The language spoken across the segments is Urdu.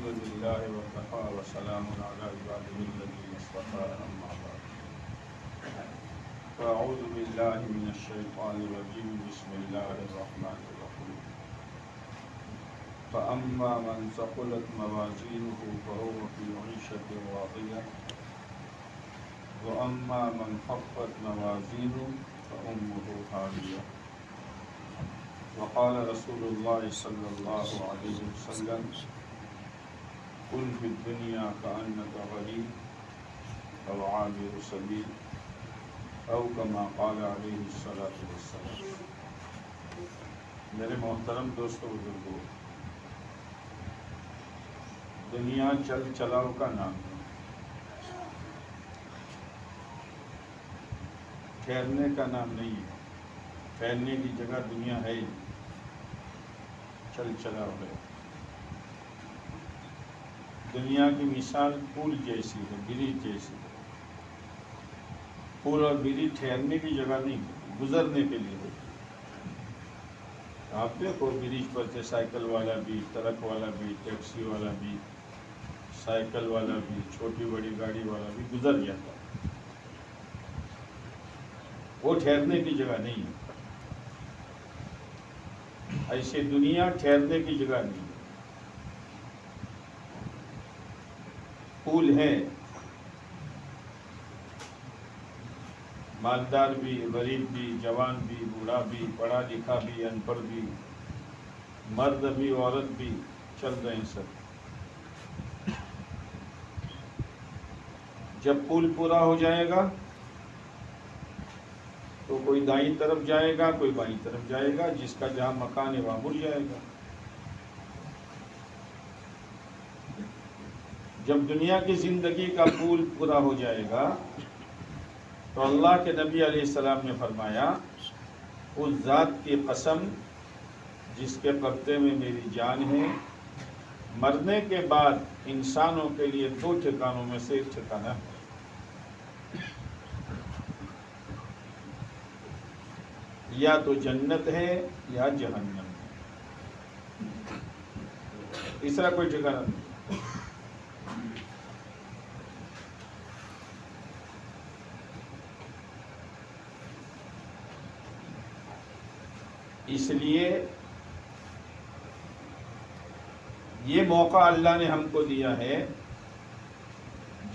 الحمد لله وكفى وسلام على عباده الذين اصطفى أما بعد فأعوذ بالله من الشيطان الرجيم بسم الله الرحمن الرحيم فأما من ثقلت موازينه فهو في عيشة راضية وأما من خفت موازينه فأمه هاوية وقال رسول الله صلى الله عليه وسلم قل في الدنيا كأنك غريب أو عابر سبيل أو كما قال عليه الصلاة والسلام۔ میرے محترم دوستو بزرگو، دنیا چل چلاؤ کا نام ہے، ٹھہرنے کا نام نہیں ہے، ٹھہرنے کی جگہ دنیا ہے ہی، چل چلاؤ ہے۔ دنیا کی مثال پول جیسی ہے، برج جیسی ہے۔ پول اور برج ٹھہرنے کی جگہ نہیں، گزرنے کے لیے ہوتی ہے۔ آپ دیکھو برج پر سے سائیکل والا بھی، ٹرک والا بھی، ٹیکسی والا بھی، سائیکل والا بھی، چھوٹی بڑی گاڑی والا بھی گزر جاتا ہے، وہ ٹھہرنے کی جگہ نہیں ہے۔ ایسے دنیا ٹھہرنے کی جگہ نہیں ہے۔ پول ہے، مالدار بھی، غریب بھی، جوان بھی، بوڑھا بھی، پڑھا لکھا بھی، ان پڑھ بھی، مرد بھی، عورت بھی چل رہے ہیں سب۔ جب پول پورا ہو جائے گا تو کوئی دائیں طرف جائے گا، کوئی بائیں طرف جائے گا، جس کا جہاں مکان ہے وہاں مڑ جائے گا۔ جب دنیا کی زندگی کا پول پورا ہو جائے گا تو اللہ کے نبی علیہ السلام نے فرمایا، اس ذات کی قسم جس کے قبضے میں میری جان ہے، مرنے کے بعد انسانوں کے لیے دو ٹھکانوں میں سے ایک ٹھکانہ ہے، یا تو جنت ہے یا جہنم ہے، تیسرا کوئی ٹھکانہ نہیں۔ اس لیے یہ موقع اللہ نے ہم کو دیا ہے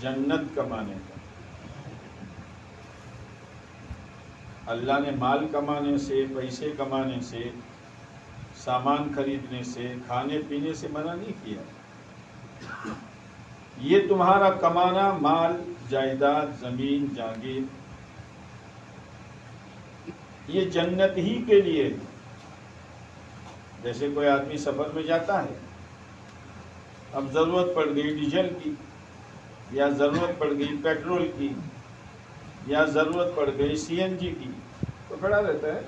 جنت کمانے کا۔ اللہ نے مال کمانے سے، پیسے کمانے سے، سامان خریدنے سے، کھانے پینے سے منع نہیں کیا۔ یہ تمہارا کمانا، مال، جائیداد، زمین، جاگیر، یہ جنت ہی کے لیے ہے۔ جیسے کوئی آدمی سفر میں جاتا ہے، اب ضرورت پڑ گئی ڈیزل کی، یا ضرورت پڑ گئی پیٹرول کی، یا ضرورت پڑ گئی سی این جی کی، تو کھڑا رہتا ہے۔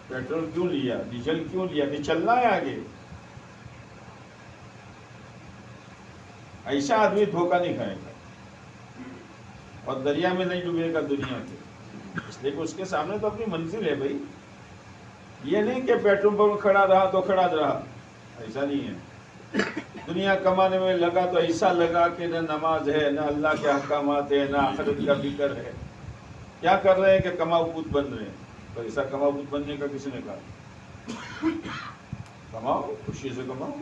پیٹرول کیوں لیا، ڈیزل کیوں لیا؟ کہ چلنا ہے آگے۔ ایسا آدمی دھوکہ نہیں کھائے گا اور دریا میں نہیں ڈوبے گا دنیا کے، اس لیے کہ اس کے سامنے تو اپنی منزل ہے بھائی۔ یہ نہیں کہ پیٹرول پمپ کھڑا رہا تو کھڑا رہا، ایسا نہیں ہے۔ دنیا کمانے میں لگا تو ایسا لگا کہ نہ نماز ہے، نہ اللہ کے احکامات ہے، نہ آخرت کا فکر ہے۔ کیا کر رہے ہیں کہ کماؤ پوت بن رہے ہیں۔ تو ایسا کماؤ پوت بننے کا کسی نے کہا؟ کماؤ، خوشی سے کماؤ۔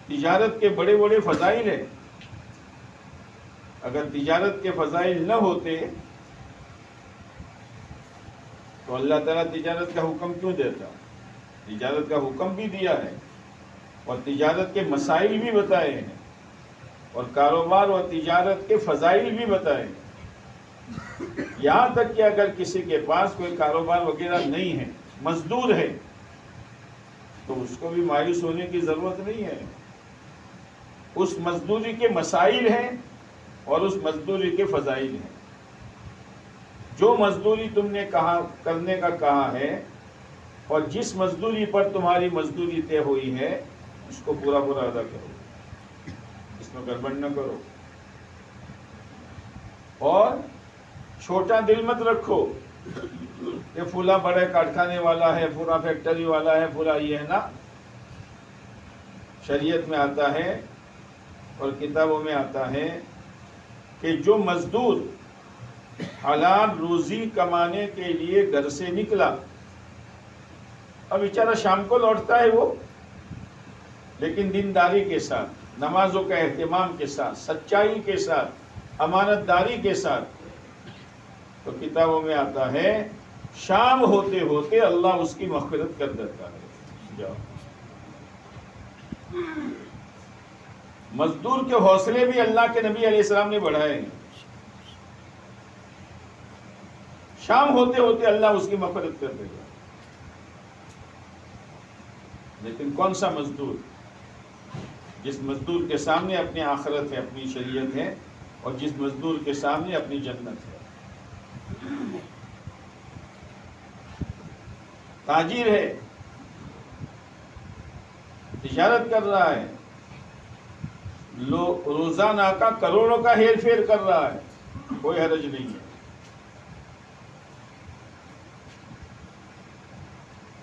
تجارت کے بڑے بڑے فضائل ہیں، اگر تجارت کے فضائل نہ ہوتے تو اللہ تعالیٰ تجارت کا حکم کیوں دیتا؟ تجارت کا حکم بھی دیا ہے اور تجارت کے مسائل بھی بتائے ہیں، اور کاروبار اور تجارت کے فضائل بھی بتائے ہیں۔ یہاں تک کہ اگر کسی کے پاس کوئی کاروبار وغیرہ نہیں ہے، مزدور ہے، تو اس کو بھی مایوس ہونے کی ضرورت نہیں ہے۔ اس مزدوری کے مسائل ہیں اور اس مزدوری کے فضائل ہیں۔ جو مزدوری تم نے کہا کرنے کا کہا ہے اور جس مزدوری پر تمہاری مزدوری طے ہوئی ہے، اس کو پورا پورا ادا کرو، اس میں گڑبڑ نہ کرو۔ اور چھوٹا دل مت رکھو کہ فلاں بڑے کارخانے والا ہے، پورا فیکٹری والا ہے، پورا یہ ہے نا۔ شریعت میں آتا ہے اور کتابوں میں آتا ہے کہ جو مزدور حلال روزی کمانے کے لیے گھر سے نکلا، اب بیچارہ شام کو لوٹتا ہے وہ، لیکن دینداری کے ساتھ، نمازوں کا اہتمام کے ساتھ، سچائی کے ساتھ، امانت داری کے ساتھ، تو کتابوں میں آتا ہے شام ہوتے ہوتے اللہ اس کی مغفرت کر دیتا ہے۔ جاؤ، مزدور کے حوصلے بھی اللہ کے نبی علیہ السلام نے بڑھائے ہیں، شام ہوتے ہوتے اللہ اس کی مغفرت کر دے گا۔ لیکن کون سا مزدور؟ جس مزدور کے سامنے اپنی آخرت ہے، اپنی شریعت ہے، اور جس مزدور کے سامنے اپنی جنت ہے۔ تاجر ہے، تجارت کر رہا ہے، روزانہ کا کروڑوں کا ہیر پھیر کر رہا ہے، کوئی حرج نہیں ہے،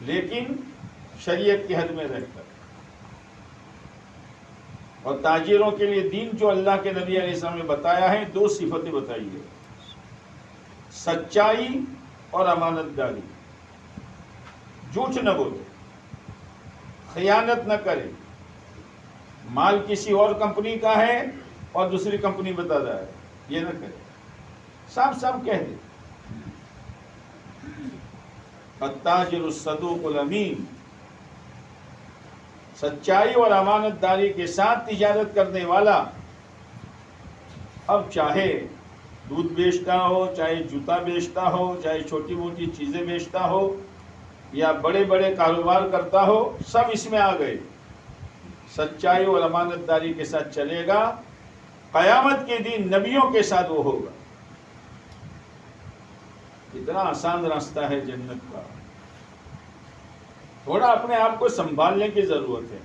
لیکن شریعت کی حد میں رہ کر۔ اور تاجروں کے لیے دین جو اللہ کے نبی علیہ السلام نے بتایا ہے، دو صفتیں بتائی ہے، سچائی اور امانت داری۔ جھوٹ نہ بولے، خیانت نہ کرے، مال کسی اور کمپنی کا ہے اور دوسری کمپنی بتا رہا ہے، یہ نہ کرے، صاف صاف کہہ دے۔ التاجر الصدوق الامین، سچائی اور امانت داری کے ساتھ تجارت کرنے والا، اب چاہے دودھ بیچتا ہو، چاہے جوتا بیچتا ہو، چاہے چھوٹی موٹی چیزیں بیچتا ہو، یا بڑے بڑے کاروبار کرتا ہو، سب اس میں آ گئے۔ سچائی اور امانت داری کے ساتھ چلے گا، قیامت کے دن نبیوں کے ساتھ وہ ہوگا۔ اتنا آسان راستہ ہے جنت کا، تھوڑا اپنے آپ کو سنبھالنے کی ضرورت ہے۔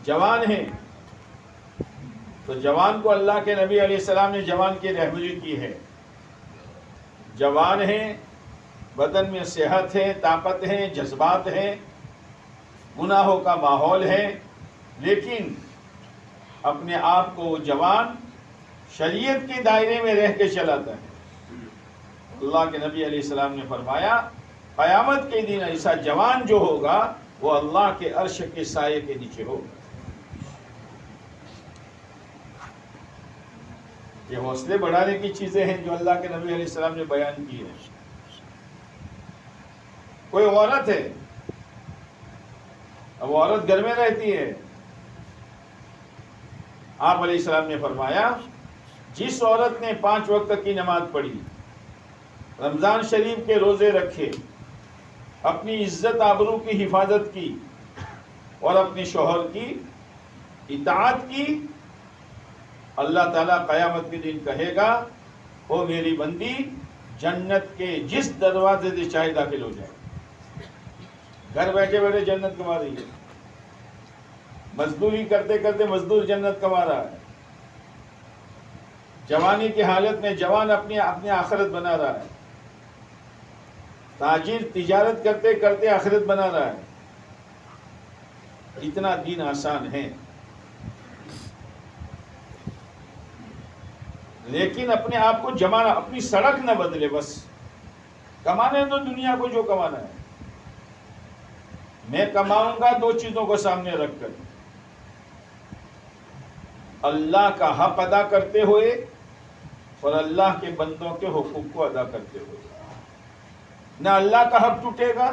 جوان ہیں تو جوان کو اللہ کے نبی علیہ السلام نے جوان کی رہبری کی ہے۔ جوان ہیں، بدن میں صحت ہے، طاقت ہے، جذبات ہیں، گناہوں کا ماحول ہے، لیکن اپنے آپ کو وہ جوان شریعت کے دائرے میں رہ کے چلاتا ہے۔ اللہ کے نبی علیہ السلام نے فرمایا قیامت کے دن ایسا جوان جو ہوگا وہ اللہ کے عرش کے سائے کے نیچے ہوگا۔ یہ حوصلے بڑھانے کی چیزیں ہیں جو اللہ کے نبی علیہ السلام نے بیان کی ہیں۔ کوئی عورت ہے، اب وہ عورت گھر میں رہتی ہے، آپ علیہ السلام نے فرمایا جس عورت نے 5 وقت کی نماز پڑھی، رمضان شریف کے روزے رکھے، اپنی عزت آبرو کی حفاظت کی اور اپنے شوہر کی اطاعت کی، اللہ تعالیٰ قیامت کے دن کہے گا او میری بندی جنت کے جس دروازے سے چاہے داخل ہو جائے۔ گھر بیٹھے بیٹھے جنت کما رہی ہے، مزدوری کرتے کرتے مزدور جنت کما رہا ہے، جوانی کی حالت میں جوان اپنی آخرت بنا رہا ہے، تاجر تجارت کرتے کرتے آخرت بنا رہا ہے۔ اتنا دین آسان ہے، لیکن اپنے آپ کو جمانا، اپنی سڑک نہ بدلے، بس کمانے دو دنیا کو جو کمانا ہے۔ میں کماؤں گا 2 چیزوں کو سامنے رکھ کر، اللہ کا حق ادا کرتے ہوئے اور اللہ کے بندوں کے حقوق کو ادا کرتے ہوئے۔ نہ اللہ کا حق ٹوٹے گا،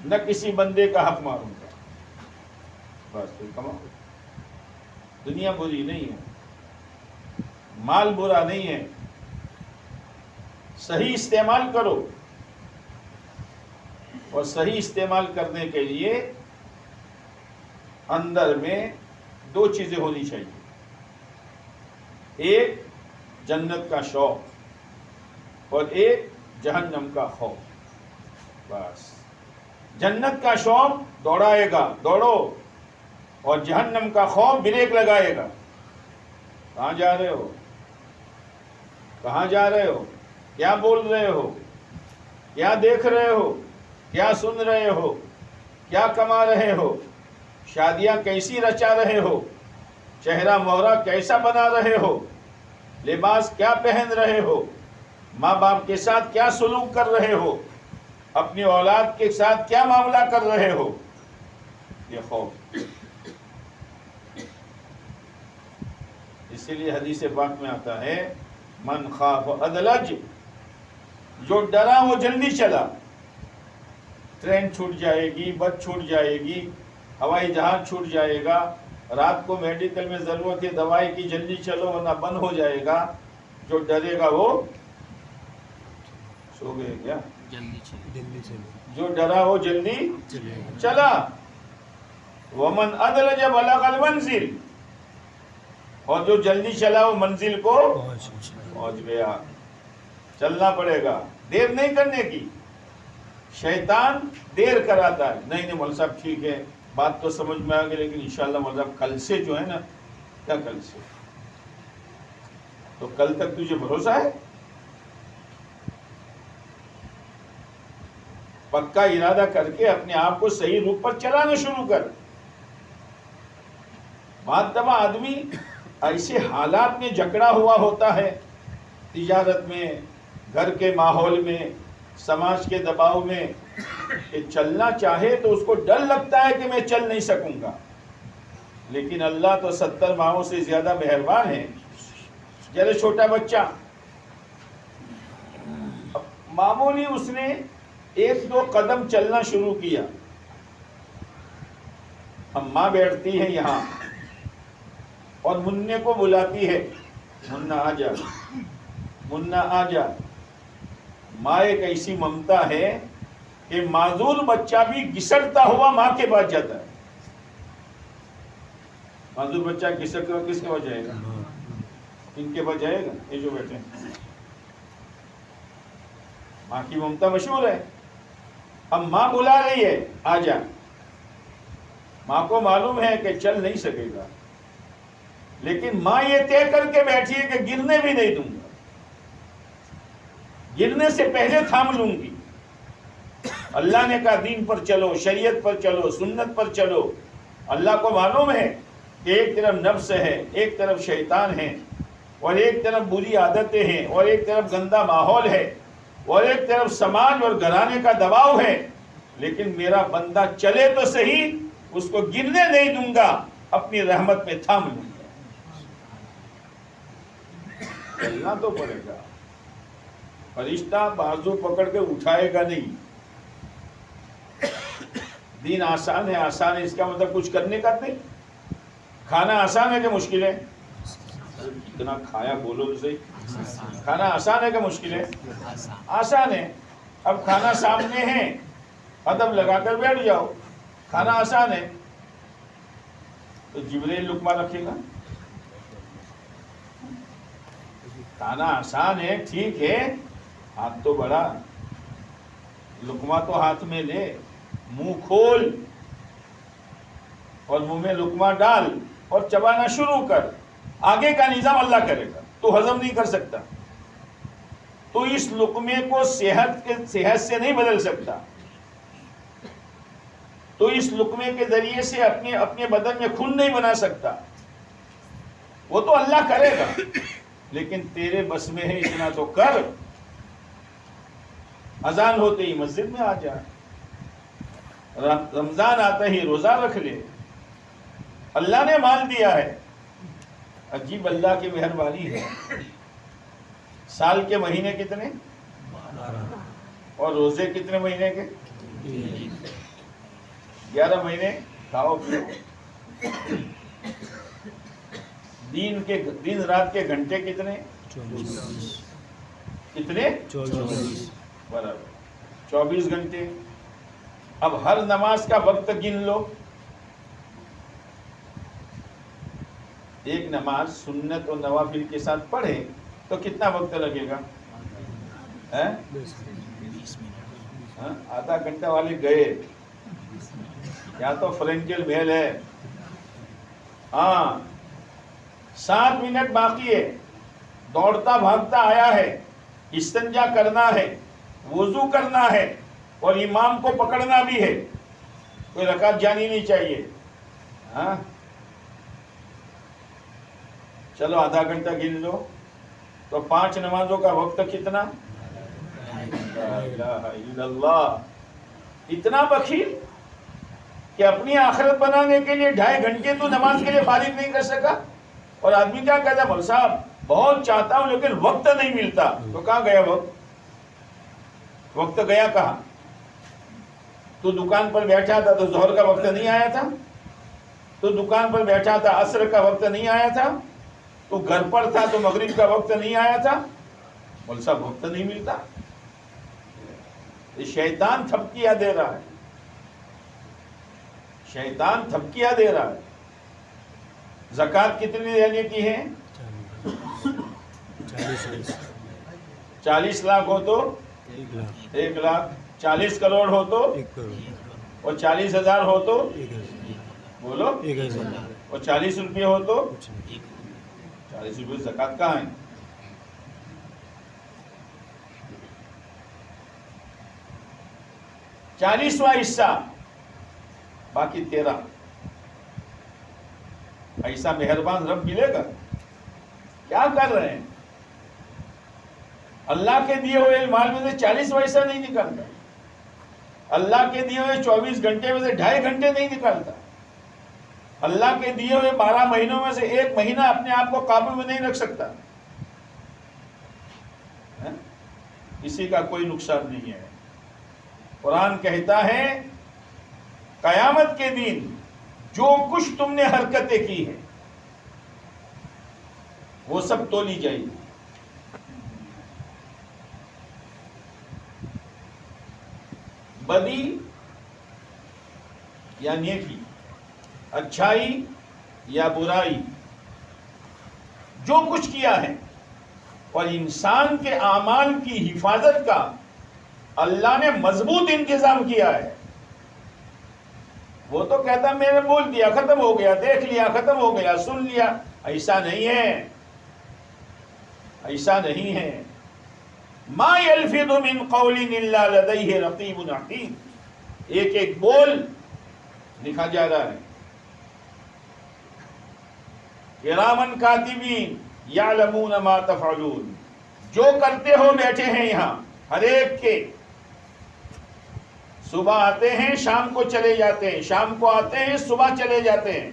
نہ کسی بندے کا حق ماروں گا، بس پھر کماؤ۔ دنیا بری نہیں ہے، مال برا نہیں ہے، صحیح استعمال کرو، اور صحیح استعمال کرنے کے لیے اندر میں 2 چیزیں ہونی چاہیے، ایک جنت کا شوق اور ایک جہنم کا خوف۔ بس جنت کا شوق دوڑائے گا، دوڑو، اور جہنم کا خوف بریک لگائے گا۔ کہاں جا رہے ہو؟ کہاں جا رہے ہو؟ کیا بول رہے ہو؟ کیا دیکھ رہے ہو؟ کیا سن رہے ہو، کیا کما رہے ہو، شادیاں کیسی رچا رہے ہو، چہرہ مہرہ کیسا بنا رہے ہو، لباس کیا پہن رہے ہو، ماں باپ کے ساتھ کیا سلوک کر رہے ہو، اپنی اولاد کے ساتھ کیا معاملہ کر رہے ہو، یہ خوف۔ اسی لیے حدیث پاک میں آتا ہے من خاف ادلج، جو ڈرا وہ جلدی چلا۔ ٹرین چھوٹ جائے گی، بس چھوٹ جائے گی، ہوائی جہاز چھوٹ جائے گا، رات کو میڈیکل میں ضرورت ہے دوائی کی، جلدی چلو ورنہ بند ہو جائے گا۔ جو ڈرے گا وہ سو گئے کیا؟ جو ڈرا وہ جلدی چلا۔ ومن ادلج بلغ المنزل، اور جو جلدی چلا وہ منزل کو پہنچ گیا۔ چلنا پڑے گا، دیر نہیں کرنے کی۔ شیطان دیر کراتا ہے، نہیں مول صاحب ٹھیک ہے، بات تو سمجھ میں آ گئی، لیکن انشاءاللہ مول صاحب کل سے جو ہے نا، کیا کل سے؟ تو کل تک تجھے بھروسہ ہے؟ پکا ارادہ کر کے اپنے آپ کو صحیح روپ پر چلانا شروع کر۔ بعض دفعہ آدمی ایسے حالات میں جکڑا ہوا ہوتا ہے، تجارت میں، گھر کے ماحول میں، سماج کے دباؤ میں، کہ چلنا چاہے تو اس کو ڈر لگتا ہے کہ میں چل نہیں سکوں گا، لیکن اللہ تو 70 ماہوں سے زیادہ مہربان ہے۔ جیسے چھوٹا بچہ، معمولی اس نے 1-2 قدم چلنا شروع کیا، اماں بیٹھتی ہے یہاں اور منّے کو بلاتی ہے، منا آ جا، منا آ جا۔ ماں ایک ایسی ممتا ہے کہ معذور بچہ بھی گھسٹتا ہوا ماں کے پاس جاتا ہے۔ معذور بچہ گھسٹ کر کس کے پاس جائے گا؟ ان کے پاس جائے گا، یہ جو بیٹھے ہیں۔ ماں کی ممتا مشہور ہے۔ اب ماں بلا رہی ہے، آ جا۔ ماں کو معلوم ہے کہ چل نہیں سکے گا، لیکن ماں یہ طے کر کے بیٹھی ہے کہ گرنے بھی نہیں دوں گا، گرنے سے پہلے تھام لوں گی۔ اللہ نے کہا دین پر چلو، شریعت پر چلو، سنت پر چلو۔ اللہ کو معلوم ہے کہ ایک طرف نفس ہے، ایک طرف شیطان ہے، اور ایک طرف بری عادتیں ہیں، اور ایک طرف گندا ماحول ہے، اور ایک طرف سماج اور گھرانے کا دباؤ ہے، لیکن میرا بندہ چلے تو صحیح، اس کو گرنے نہیں دوں گا، اپنی رحمت میں تھام لوں گا۔ چلنا تو پڑے گا۔ فرشتہ بازو پکڑ کے اٹھائے گا نہیں۔ دین آسان ہے، آسان ہے اس کا مطلب کچھ کرنے کا نہیں۔ کھانا آسان ہے کہ مشکل ہے؟ اتنا کھایا بولو تو صحیح۔ کھانا آسان ہے کہ مشکل ہے؟ آسان ہے۔ اب کھانا سامنے ہے، ادب لگا کر بیٹھ جاؤ، کھانا آسان ہے۔ تو جبریل لقمہ رکھے گا؟ کھانا آسان ہے، ٹھیک ہے، ہاتھ تو بڑا، لقمہ تو ہاتھ میں لے، منہ کھول اور منہ میں لقمہ ڈال اور چبانا شروع کر۔ آگے کا نظام اللہ کرے گا، تو ہضم نہیں کر سکتا، تو اس لقمے کو صحت سے نہیں بدل سکتا، تو اس لقمے کے ذریعے سے اپنے بدن میں خون نہیں بنا سکتا، وہ تو اللہ کرے گا، لیکن تیرے بس میں ہے اتنا تو کر۔ اذان ہوتے ہی مسجد میں آ جا، رمضان آتا ہی روزہ رکھ لے، اللہ نے مال دیا ہے۔ عجیب اللہ کی مہربانی ہے۔ سال کے مہینے کتنے؟ 12، اور روزے کتنے مہینے کے؟ 11 مہینے کھاؤ پیو۔ دن رات کے گھنٹے کتنے؟ 24۔ کتنے؟ 24۔ برابر 24 گھنٹے۔ اب ہر نماز کا وقت گن لو۔ ایک نماز سنت اور نوافل کے ساتھ پڑھے تو کتنا وقت لگے گا؟ آدھا گھنٹہ والے گئے، یا تو فرینکل میل ہے۔ ہاں 7 منٹ باقی ہے، دوڑتا بھاگتا آیا ہے، استنجا کرنا ہے، وضو کرنا ہے، اور امام کو پکڑنا بھی ہے، کوئی رکعت جانی نہیں چاہیے. ہاں چلو آدھا گھنٹہ گن لو تو 5 نمازوں کا وقت کتنا؟ لا الہ الا اللہ. اتنا بخیل کہ اپنی آخرت بنانے کے لیے 2.5 گھنٹے تو نماز کے لیے فارغ نہیں کر سکا. اور آدمی کیا کہتا ہے، مول صاحب بہت چاہتا ہوں لیکن وقت نہیں ملتا. تو کہاں گیا وقت گیا کہاں؟ تو دکان پر بیٹھا تھا تو ظہر کا وقت نہیں آیا تھا، تو دکان پر بیٹھا تھا عصر کا وقت نہیں آیا تھا، تو گھر پر تھا تو مغرب کا وقت نہیں آیا تھا. مول صاحب وقت نہیں ملتا. یہ شیطان تھپکیاں دے رہا ہے، شیطان تھپکیاں دے رہا ہے. زکوٰۃ کتنی دینے کی ہے؟ 40 لاکھ ہو تو 1 لاکھ، 40 کروڑ ہو تو، اور 40,000 ہو تو بولو، اور 40 روپے ہو تو 40 روپے زکوٰۃ کہاں ہے؟ چالیسواں حصہ باقی 13. ایسا مہربان رب ملے گا؟ کیا کر رہے ہیں؟ اللہ کے دیے ہوئے مال میں سے 40واں حصہ نہیں نکالتا. اللہ کے دیے ہوئے 24 گھنٹے میں سے 2.5 گھنٹے نہیں نکالتا. اللہ کے دیے ہوئے 12 مہینوں میں سے 1 مہینہ اپنے آپ کو قابو میں نہیں رکھ سکتا. کسی کا کوئی نقصان نہیں ہے. قرآن کہتا ہے قیامت کے دن جو کچھ تم نے حرکتیں کی ہیں وہ سب تولی جائے گی. بدی یا نیکی، اچھائی یا برائی، جو کچھ کیا ہے، اور انسان کے اعمال کی حفاظت کا اللہ نے مضبوط انتظام کیا ہے. وہ تو کہتا میں نے بول دیا ختم ہو گیا، دیکھ لیا ختم ہو گیا، سن لیا. ایسا نہیں ہے، ایسا نہیں ہے. ما یلفظ من قول الا لدیہ رقیب عتید. ایک ایک بول لکھا جا رہا ہے. کرامن کاتبین یعلمون ما تفعلون. جو کرتے ہو بیٹھے ہیں یہاں ہر ایک کے. صبح آتے ہیں شام کو چلے جاتے ہیں، شام کو آتے ہیں صبح چلے جاتے ہیں.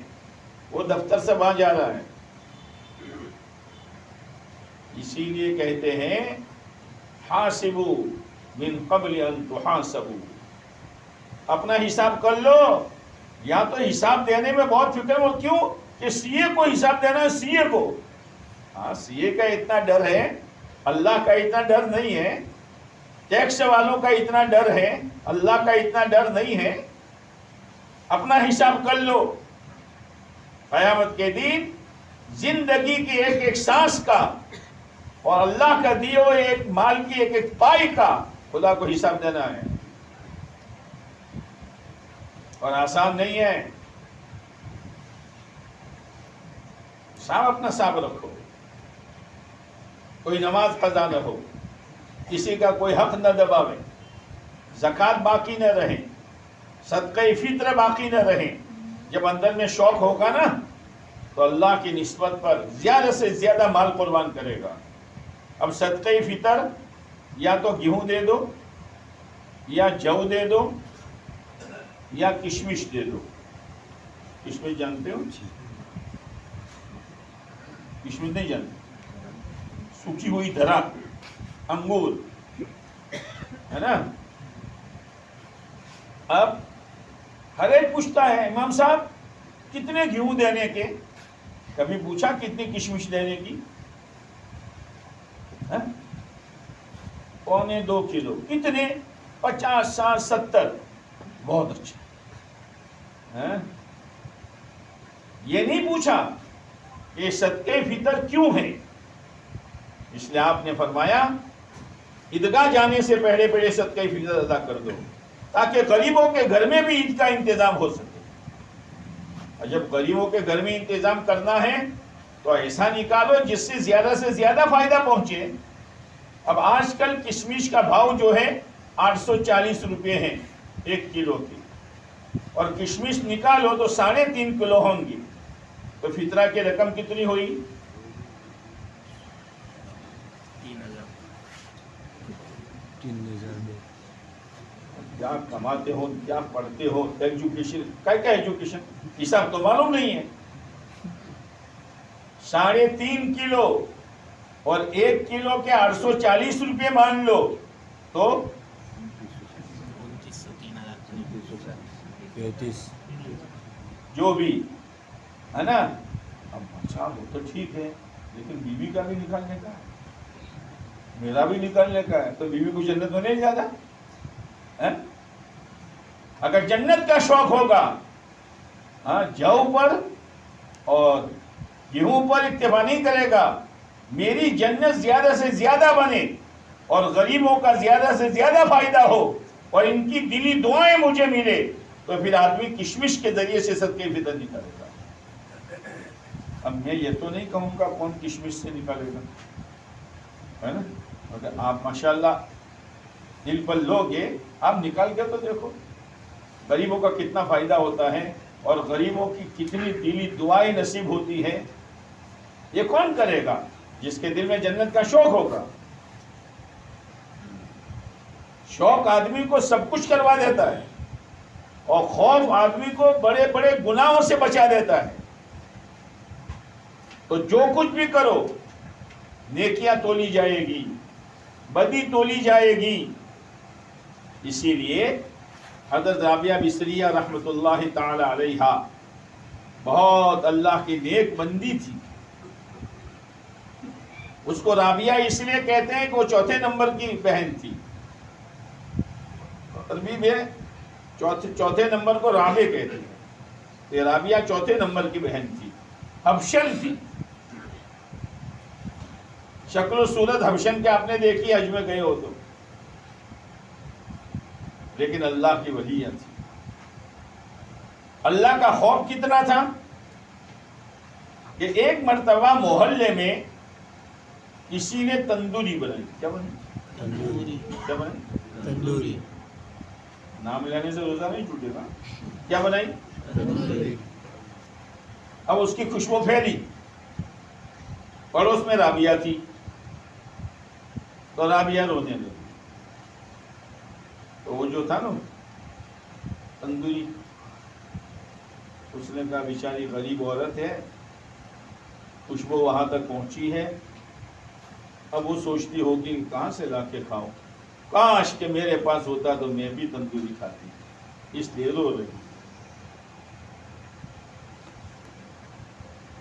وہ دفتر سے وہاں جا رہا ہے. اسی لیے کہتے ہیں حاسبوا من قبل ان تحاسبوا. اپنا حساب کر لو. یا تو حساب دینے میں بہت فکر ہو، کیوں کہ سی اے کو حساب دینا ہے. سی اے کو، ہاں سی اے کا اتنا ڈر ہے، اللہ کا اتنا ڈر نہیں ہے. ٹیکس والوں کا اتنا ڈر ہے، اللہ کا اتنا ڈر نہیں ہے. اپنا حساب کر لو. قیامت کے دن زندگی کی ایک ایک سانس کا اور اللہ کا دیے ہوئے ایک مال کی ایک ایک پائی کا خدا کو حساب دینا ہے. اور آسان نہیں ہے. صاحب اپنا صاحب رکھو، کوئی نماز قضا نہ ہو، کسی کا کوئی حق نہ دباوے، زکوٰۃ باقی نہ رہے، صدقہ فطر باقی نہ رہے. جب اندر میں شوق ہوگا نا تو اللہ کی نسبت پر زیادہ سے زیادہ مال قربان کرے گا. اب صدقہ فطر یا تو گیہوں دے دو، یا جو دے دو، یا کشمش دے دو. کشمش جانتے ہو؟ کشمش نہیں جانتے؟ سوکھی ہوئی دھرا انگور ہے نا. اب ہر ایک پوچھتا ہے امام صاحب کتنے گیہوں دینے کے؟ کبھی پوچھا کتنی کشمش دینے کی؟ 1.25 کلو. کتنے؟ 50 60 70. بہت اچھا. یہ نہیں پوچھا کہ صدقہ فطر کیوں ہے. اس لیے آپ نے فرمایا عیدگاہ جانے سے پہلے پہلے صدقہ فطر ادا کر دو تاکہ غریبوں کے گھر میں بھی عید کا انتظام ہو سکے. اور جب غریبوں کے گھر میں انتظام کرنا ہے تو ایسا نکالو جس سے زیادہ فائدہ پہنچے. اب آج کل کشمش کا بھاؤ جو ہے 840 روپے ہیں 1 کلو کی، اور کشمش نکالو تو 3.5 کلو ہوں گی، تو فطرہ کی رقم کتنی ہوئی؟ 3,000 میں کیا کماتے ہو، کیا پڑھتے ہو، ایجوکیشن کیا ایجوکیشن حساب تو معلوم نہیں ہے۔ 3.5 کلو اور 1 کلو کے 840 روپے مان لو تو 35 جو بھی ہے نا۔ اب اچھا وہ تو ٹھیک ہے، لیکن بیوی کا بھی نکالنے کا ہے، میرا بھی نکالنے کا ہے، تو بیوی کو جنت میں نہیں جاتا؟ اگر جنت کا شوق ہوگا، جو پر اور گیہوں پر اکتفا نہیں کرے گا، میری جنت زیادہ سے زیادہ بنے اور غریبوں کا زیادہ سے زیادہ فائدہ ہو اور ان کی دلی دعائیں مجھے ملے، تو پھر آدمی کشمش کے ذریعے سے صدقے فطر نکالے گا۔ اب میں یہ تو نہیں کہوں گا کون کشمش سے نکالے گا، ہے نا؟ مگر آپ ماشاءاللہ دل پر لوگے، آپ نکال کے تو دیکھو غریبوں کا کتنا فائدہ ہوتا ہے اور غریبوں کی کتنی دلی دعائیں نصیب ہوتی ہے۔ یہ کون کرے گا؟ جس کے دل میں جنت کا شوق ہوگا۔ شوق آدمی کو سب کچھ کروا دیتا ہے اور خوف آدمی کو بڑے بڑے گناہوں سے بچا دیتا ہے۔ تو جو کچھ بھی کرو، نیکیاں تولی جائے گی، بدی تولی جائے گی۔ اسی لیے حضرت رابعہ بصریہ رحمۃ اللہ تعالی علیہا بہت اللہ کی نیک بندی تھی۔ اس کو رابعہ اس لیے کہتے ہیں کہ وہ 4 نمبر کی بہن تھی، عربی میں 4 نمبر کو رابع کہتے ہیں، تو رابعہ 4 نمبر کی بہن تھی، حبشن تھی۔ شکل و صورت حبشن کے آپ نے دیکھی، حج میں گئے ہو تو، لیکن اللہ کی ولیہ تھی۔ اللہ کا خوف کتنا تھا کہ ایک مرتبہ محلے میں کسی نے تندوری بنائی۔ کیا بنائی؟ کیا بنائی؟ تندوری۔ نام لینے سے روزہ نہیں ٹوٹے گا۔ کیا بنائی؟ تندوری۔ اب اس کی خوشبو پھیلی، پڑوس میں رابعہ تھی، تو رابعہ رونے لگی۔ تو وہ جو تھا نا تندوری، اس نے کہا بیچاری غریب عورت ہے، خوشبو وہاں تک پہنچی ہے، اب وہ سوچتی ہوگی کہاں سے لا کے کھاؤں، کاش کہ میرے پاس ہوتا تو میں بھی تندوری کھاتی، اس لیے رو رہی۔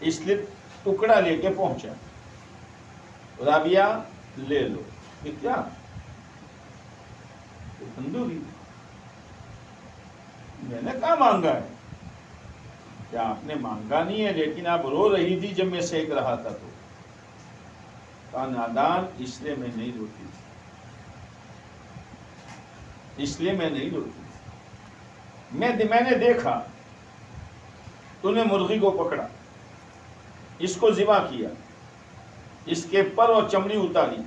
اس لیے ٹکڑا لے کے پہنچا، رابعہ لے لو۔ کہ کیا؟ تندوری۔ میں نے کہا مانگا ہے؟ کیا آپ نے مانگا نہیں ہے، لیکن آپ رو رہی تھی جب میں سینک رہا تھا تو۔ کہا نادان، اس لیے میں نہیں روتی تھی، اس لیے میں نہیں روتی تھی، میں نے دیکھا تو نے مرغی کو پکڑا، اس کو ذبح کیا، اس کے پر اور چمڑی اتاری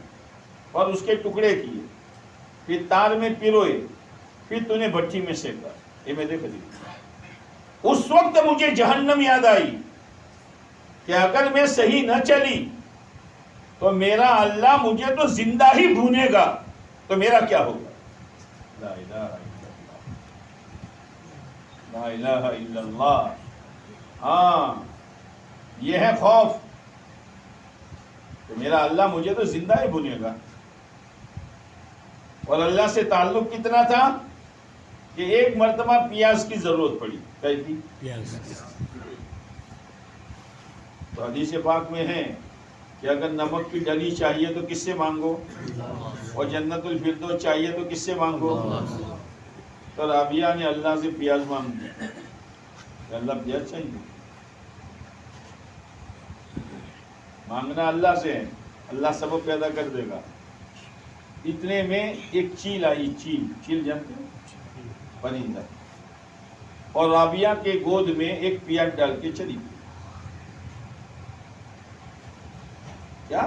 اور اس کے ٹکڑے کیے، پھر تار میں پیروئے، پھر تو نے بھٹی میں سینکا۔ یہ میں دیکھ لی۔ اس وقت مجھے جہنم یاد آئی کہ اگر میں صحیح نہ چلی تو میرا اللہ مجھے تو زندہ ہی بھونے گا، تو میرا کیا ہوگا؟ لا الہ الا اللہ، لا الہ الا اللہ۔ ہاں، یہ ہے خوف کہ میرا اللہ مجھے تو زندہ ہی بھونے گا۔ اور اللہ سے تعلق کتنا تھا کہ ایک مرتبہ پیاز کی ضرورت پڑی، کہتی پیاز۔ تو حدیث پاک میں ہے کہ اگر نمک کی ڈلی چاہیے تو کس سے مانگو، اور جنت الفردوس چاہیے تو کس سے مانگو؟ تو رابعہ نے اللہ سے پیاز مانگ دی کہ اللہ پیاز چاہیے۔ مانگنا اللہ سے ہے، اللہ سبب پیدا کر دے گا۔ اتنے میں ایک چیل آئی، چیل جانتے ہو؟ پرندہ، اور رابعہ کے گود میں ایک پیاز ڈال کے چلی گئی۔ کیا؟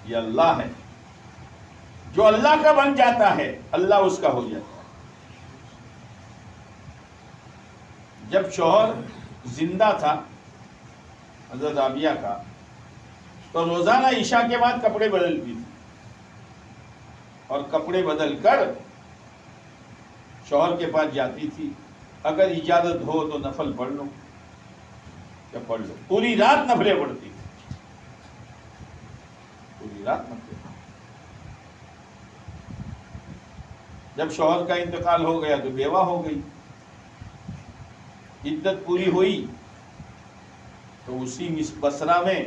یہ اللہ ہے۔ جو اللہ کا بن جاتا ہے اللہ اس کا ہو جاتا ہے۔ جب شوہر زندہ تھا حضرت رابعہ کا، تو روزانہ عشاء کے بعد کپڑے بدلتی تھی، اور کپڑے بدل کر شوہر کے پاس جاتی تھی، اگر اجازت ہو تو نفل پڑھ لو، کیا پڑھ لو، پوری رات نفلیں پڑھتی تھی، پوری رات نفلیں۔ جب شوہر کا انتقال ہو گیا تو بیوہ ہو گئی، عدت پوری ہوئی تو اسی بصرہ میں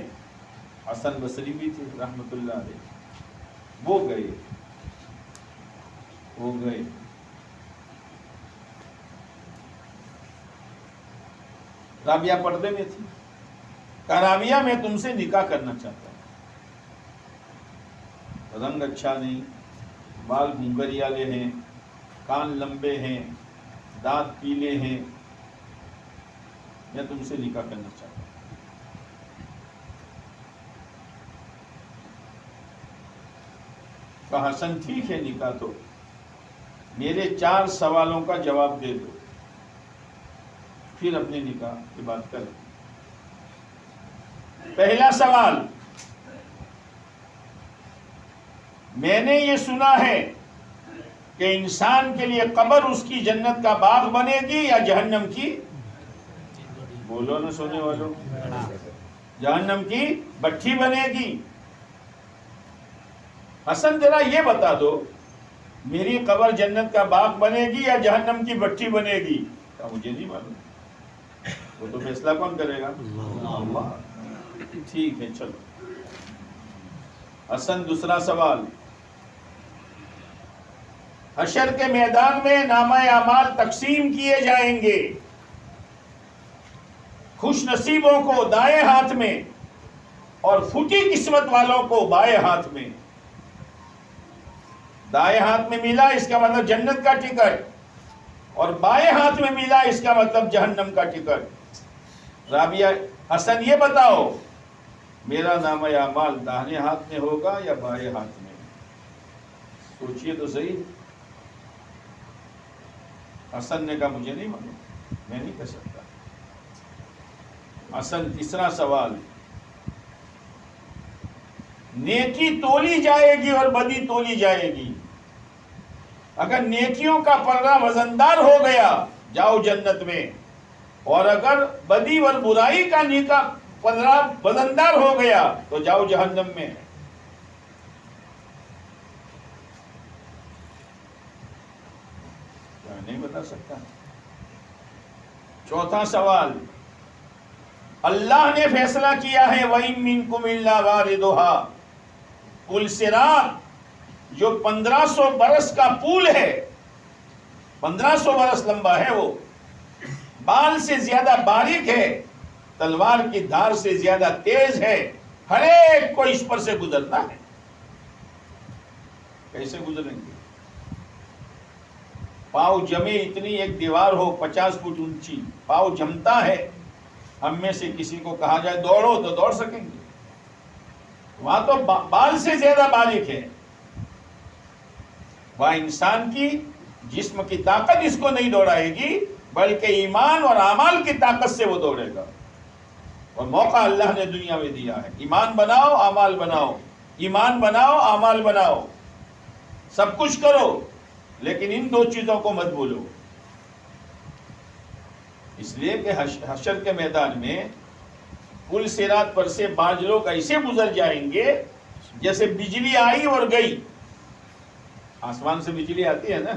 حسن بصری بھی تھے رحمت اللہ علیہ، وہ گئے۔ رابعہ پردے میں تھی، کہا رابعہ میں تم سے نکاح کرنا چاہتا ہوں، رنگ اچھا نہیں، بال گھنگریالے ہیں، کان لمبے ہیں، دانت پیلے ہیں، میں تم سے نکاح کرنا چاہتا ہوں۔ کہا حسن ٹھیک ہے نکاح تو، میرے 4 سوالوں کا جواب دے دو، پھر اپنے نکاح کی بات کریں۔ پہلا سوال، میں نے یہ سنا ہے کہ انسان کے لیے قبر اس کی جنت کا باغ بنے گی یا جہنم کی، بولو نا سونے والوں، جہنم کی بٹھی بنے گی۔ حسن ذرا یہ بتا دو میری قبر جنت کا باغ بنے گی یا جہنم کی بٹھی بنے گی؟ کہا مجھے نہیں معلوم، وہ تو فیصلہ کون کرے گا؟ اللہ۔ ٹھیک ہے چلو۔ حسن دوسرا سوال، حشر کے میدان میں نامہ اعمال تقسیم کیے جائیں گے، خوش نصیبوں کو دائیں ہاتھ میں اور پھوٹی قسمت والوں کو بائیں ہاتھ میں۔ دائیں ہاتھ میں ملا اس کا مطلب جنت کا ٹکٹ، اور بائیں ہاتھ میں ملا اس کا مطلب جہنم کا ٹکٹ۔ رابعہ، حسن یہ بتاؤ میرا نامہ اعمال داہنے ہاتھ میں ہوگا یا بائیں ہاتھ میں؟ سوچئے تو صحیح۔ حسن نے کہا مجھے نہیں معلوم، میں نہیں کہہ سکتا۔ حسن تیسرا سوال، نیکی تولی جائے گی اور بدی تولی جائے گی، اگر نیکیوں کا پلڑا وزندار ہو گیا جاؤ جنت میں، اور اگر بدی اور برائی کا پلڑا وزندار ہو گیا تو جاؤ جہنم میں۔ کیا نہیں بتا سکتا؟ چوتھا سوال، اللہ نے فیصلہ کیا ہے وَإِن مِّنكُمْ إِلَّا وَارِدُهَا، پل صراط جو 1500 برس کا پول ہے، 1500 برس لمبا ہے، وہ بال سے زیادہ باریک ہے، تلوار کی دھار سے زیادہ تیز ہے، ہر ایک کو اس پر سے گزرنا ہے۔ کیسے گزریں گے؟ پاؤں جمے اتنی ایک دیوار ہو 50 فٹ اونچی، پاؤں جمتا ہے، ہم میں سے کسی کو کہا جائے دوڑو تو دوڑ سکیں گے؟ وہاں تو بال سے زیادہ باریک ہے، وہاں انسان کی جسم کی طاقت اس کو نہیں دوڑائے گی، بلکہ ایمان اور اعمال کی طاقت سے وہ دوڑے گا۔ اور موقع اللہ نے دنیا میں دیا ہے، ایمان بناؤ اعمال بناؤ، ایمان بناؤ اعمال بناؤ، سب کچھ کرو، لیکن ان 2 چیزوں کو مت بھولو۔ اس لیے کہ حشر کے میدان میں پل صراط پر سے بعض لوگ ایسے گزر جائیں گے جیسے بجلی آئی اور گئی۔ آسمان سے بجلی آتی ہے نا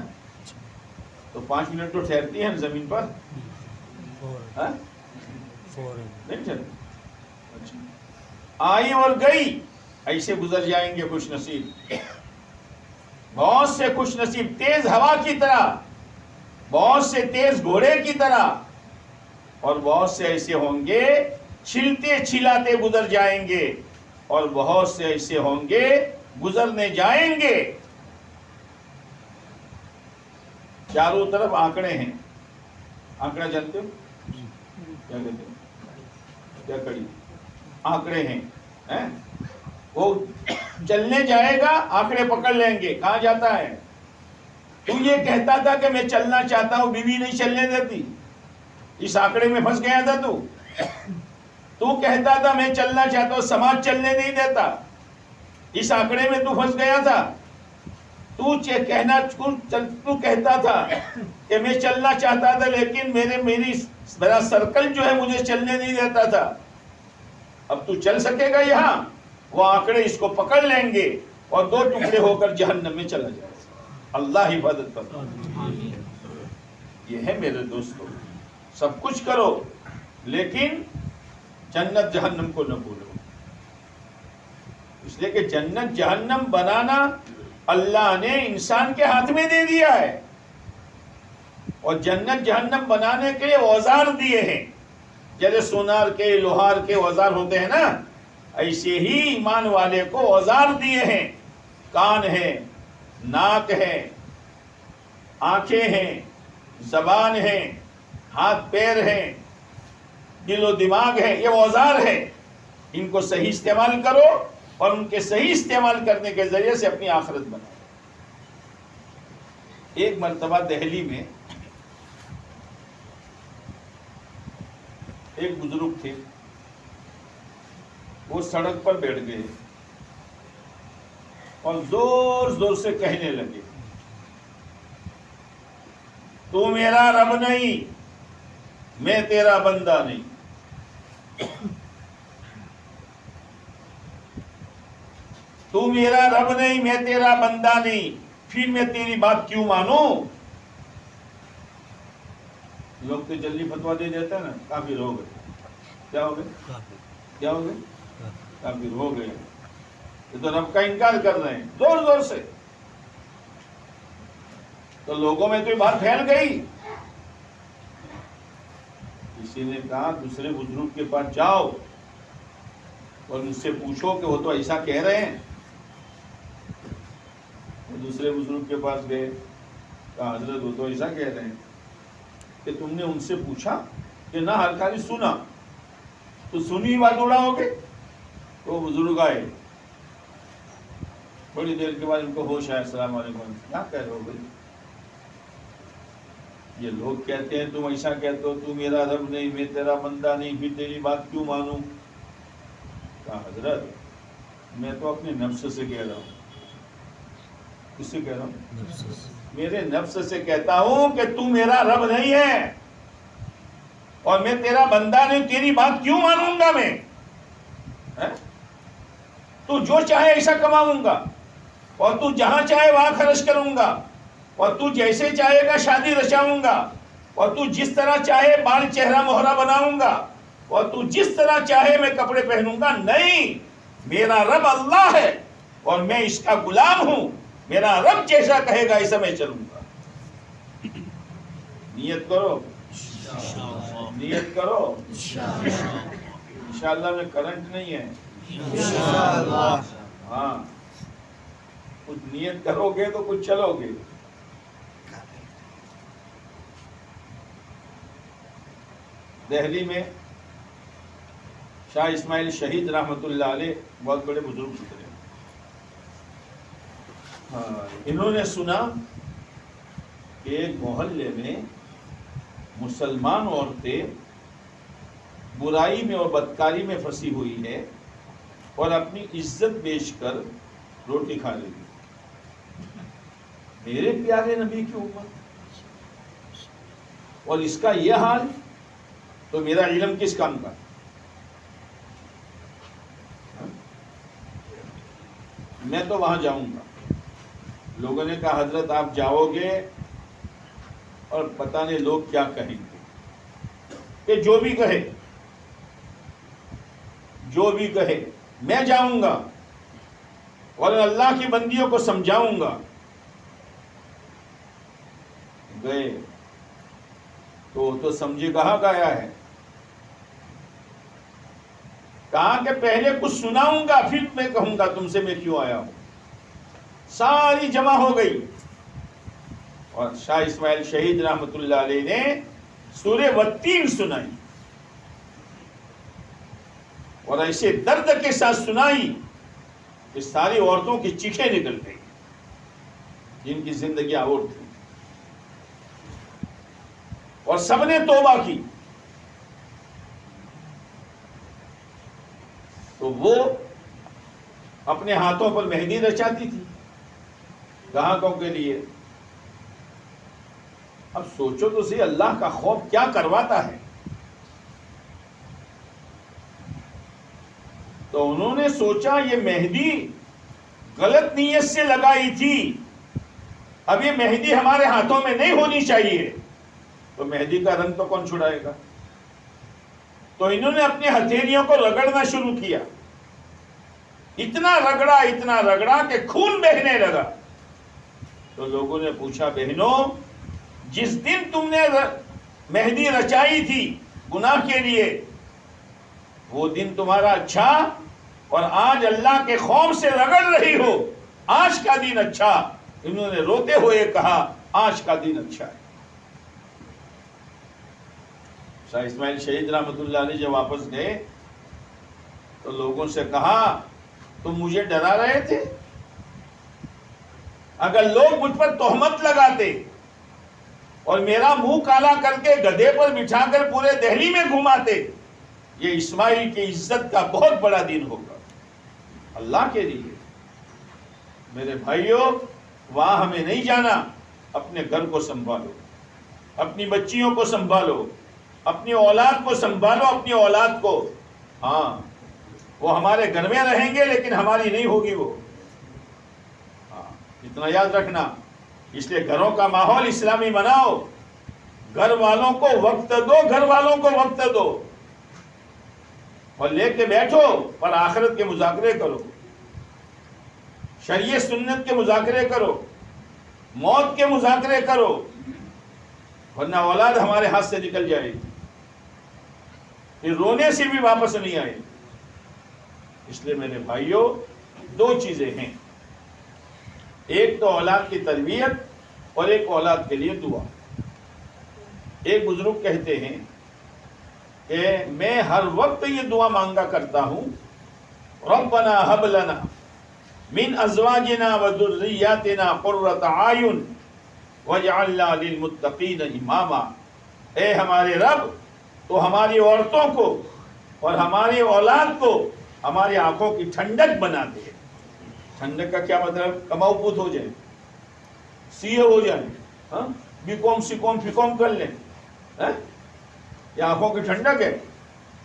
تو 5 منٹ تو ٹھہرتی ہے نا زمین پر، نہیں ٹھہرتی، آئی اور گئی، ایسے گزر جائیں گے خوش نصیب، بہت سے خوش نصیب، تیز ہوا کی طرح، بہت سے تیز گھوڑے کی طرح، اور بہت سے ایسے ہوں گے چھلتے چھلاتے گزر جائیں گے، اور بہت سے ایسے ہوں گے گزرنے جائیں گے، چاروں طرف آنکڑے ہیں۔ آنکڑا جانتے ہو کیا کہتے ہیں؟ کیا کڑی آنکڑے ہیں، وہ چلنے جائے گا آنکڑے پکڑ لیں گے، کہاں جاتا ہے؟ تو یہ کہتا تھا کہ میں چلنا چاہتا ہوں، بیوی نہیں چلنے دیتی، اس آنکڑے میں پھنس گیا تھا تو کہتا تھا میں چلنا چاہتا ہوں، سماج چلنے نہیں دیتا، اس آنکڑے میں تو پھنس گیا تھا۔ تو کہتا تھا کہ میں چلنا چاہتا تھا لیکن میرا سرکل جو ہے مجھے چلنے نہیں دیتا تھا۔ اب تو چل سکے گا یہاں، وہ آنکڑے اس کو پکڑ لیں گے اور دو ٹکڑے ہو کر جہنم میں چلا جائے گا۔ اللہ حفاظت کرتا۔ یہ ہے میرے دوستو، سب کچھ کرو لیکن جنت جہنم کو نہ بھولو، اس لیے کہ جنت جہنم بنانا اللہ نے انسان کے ہاتھ میں دے دیا ہے، اور جنت جہنم بنانے کے لیے اوزار دیے ہیں، جیسے سونار کے لوہار کے اوزار ہوتے ہیں نا، ایسے ہی ایمان والے کو اوزار دیے ہیں، کان ہے، ناک ہے، آنکھیں ہیں، زبان ہے، ہاتھ پیر ہیں، دل و دماغ ہے، یہ اوزار ہے، ان کو صحیح استعمال کرو اور ان کے صحیح استعمال کرنے کے ذریعے سے اپنی آخرت بناؤ۔ ایک مرتبہ دہلی میں ایک بزرگ تھے، وہ سڑک پر بیٹھ گئے اور زور زور سے کہنے لگے، تو میرا رب نہیں، میں تیرا بندہ نہیں۔ تو میرا رب نہیں، میں تیرا بندہ نہیں، پھر میں تیری بات کیوں مانوں؟ لوگ تو جلدی فتوا دے دیتے ہیں نا، کافر ہو گئے، کیا ہو گئے؟ کیا ہو گئے؟ کافر ہو گئے، یہ تو رب کا انکار کر رہے ہیں زور زور سے۔ تو لوگوں میں تو یہ بات پھیل گئی، کسی نے کہا دوسرے بزرگ کے پاس جاؤ اور ان سے پوچھو کہ وہ تو ایسا کہہ رہے ہیں۔ دوسرے بزرگ کے پاس گئے، کہا حضرت وہ تو ایسا کہہ رہے ہیں، کہ تم نے ان سے پوچھا کہ نہ ہر خالی سنا تو سنی بات اڑاؤ گے؟ تو بزرگ آئے، تھوڑی دیر کے بعد ان کو ہوش آیا، السلام علیکم، کیا کہہ رہے ہو بھائی؟ یہ لوگ کہتے ہیں تم ایسا کہتے ہو، تو میرا رب نہیں، میں تیرا بندہ نہیں، پھر تیری بات کیوں مانوں؟ کہا حضرت میں تو اپنے نفس سے کہہ رہا ہوں۔ کس سے کہہ رہا ہوں؟ میرے نفس سے کہتا ہوں کہ تو میرا رب نہیں ہے اور میں تیرا بندہ نہیں، تیری بات کیوں مانوں گا میں؟ تو جو چاہے ایسا کماؤں گا اور تو جہاں چاہے وہاں خرچ کروں گا، اور تو جیسے چاہے گا شادی رچاؤں گا، اور تو جس طرح چاہے بال چہرہ مہرہ بناؤں گا، اور تو جس طرح چاہے میں کپڑے پہنوں گا۔ نہیں، میرا رب اللہ ہے اور میں اس کا غلام ہوں، میرا رب جیسا کہے گا ایسا میں چلوں گا۔ نیت کرو، نیت کرو، انشاءاللہ میں کرنٹ نہیں ہے، ہاں کچھ نیت کرو گے تو کچھ چلو گے۔ دہلی میں شاہ اسماعیل شہید رحمت اللہ علیہ بہت بڑے بزرگ گزرے، انہوں نے سنا کہ ایک محلے میں مسلمان عورتیں برائی میں اور بدکاری میں پھنسی ہوئی ہے اور اپنی عزت بیچ کر روٹی کھا رہی ہے۔ میرے پیارے نبی کی امت اور اس کا یہ حال، تو میرا علم کس کام کا؟ میں تو وہاں جاؤں گا۔ لوگوں نے کہا حضرت آپ جاؤ گے اور پتہ نہیں لوگ کیا کہیں گے، کہ جو بھی کہے جو بھی کہے میں جاؤں گا اور اللہ کی بندیوں کو سمجھاؤں گا۔ گئے تو سمجھے کہاں گیا ہے؟ کہا کہ پہلے کچھ سناؤں گا پھر میں کہوں گا تم سے میں کیوں آیا ہوں۔ ساری جمع ہو گئی اور شاہ اسماعیل شہید رحمت اللہ علیہ نے سورہ والتین سنائی اور ایسے درد کے ساتھ سنائی کہ ساری عورتوں کی چیخیں نکل گئی جن کی زندگیاں اور تھیں، اور سب نے توبہ کی. تو وہ اپنے ہاتھوں پر مہندی رچاتی تھی گاہکوں کے لیے. اب سوچو تو صحیح، اللہ کا خوف کیا کرواتا ہے. تو انہوں نے سوچا یہ مہندی غلط نیت سے لگائی تھی، اب یہ مہندی ہمارے ہاتھوں میں نہیں ہونی چاہیے، تو مہندی کا رنگ تو کون چھڑائے گا. تو انہوں نے اپنی ہتھیلیوں کو رگڑنا شروع کیا، اتنا رگڑا کہ خون بہنے لگا. تو لوگوں نے پوچھا بہنوں، جس دن تم نے مہندی رچائی تھی گناہ کے لیے، وہ دن تمہارا اچھا، اور آج اللہ کے خوف سے رگڑ رہی ہو، آج کا دن اچھا. انہوں نے روتے ہوئے کہا آج کا دن اچھا ہے. شاہ اسماعیل شہید رحمۃ اللہ علیہ جب واپس گئے تو لوگوں سے کہا تم مجھے ڈرا رہے تھے، اگر لوگ مجھ پر تہمت لگاتے اور میرا منہ کالا کر کے گدھے پر بٹھا کر پورے دہلی میں گھماتے، یہ اسماعیل کی عزت کا بہت بڑا دن ہوگا اللہ کے لیے. میرے بھائیوں، وہاں ہمیں نہیں جانا. اپنے گھر کو سنبھالو، اپنی بچیوں کو سنبھالو، اپنی اولاد کو سنبھالو. اپنی اولاد کو، ہاں وہ ہمارے گھر میں رہیں گے لیکن ہماری نہیں ہوگی وہ. ہاں اتنا یاد رکھنا. اس لیے گھروں کا ماحول اسلامی بناؤ، گھر والوں کو وقت دو، گھر والوں کو وقت دو، اور لے کے بیٹھو اور آخرت کے مذاکرے کرو، شریعت سنت کے مذاکرے کرو، موت کے مذاکرے کرو، ورنہ اولاد ہمارے ہاتھ سے نکل جائے گی، پھر رونے سے بھی واپس نہیں آئے. اس لیے میرے بھائیوں، دو چیزیں ہیں، ایک تو اولاد کی تربیت اور ایک اولاد کے لیے دعا. ایک بزرگ کہتے ہیں کہ میں ہر وقت یہ دعا مانگا کرتا ہوں، ربنا ہب لنا من ازواجنا وذریاتنا قرۃ اعین واجعلنا للمتقین اماما. اے ہمارے رب، تو ہماری عورتوں کو اور ہماری اولاد کو ہماری آنکھوں کی ٹھنڈک بنا دے. ٹھنڈک کا کیا مطلب؟ کماؤ پوت ہو جائے، سی اے ہو جائیں، ہاں بی کام سی کام فی کام کر لیں. یہ آنکھوں کی ٹھنڈک ہے؟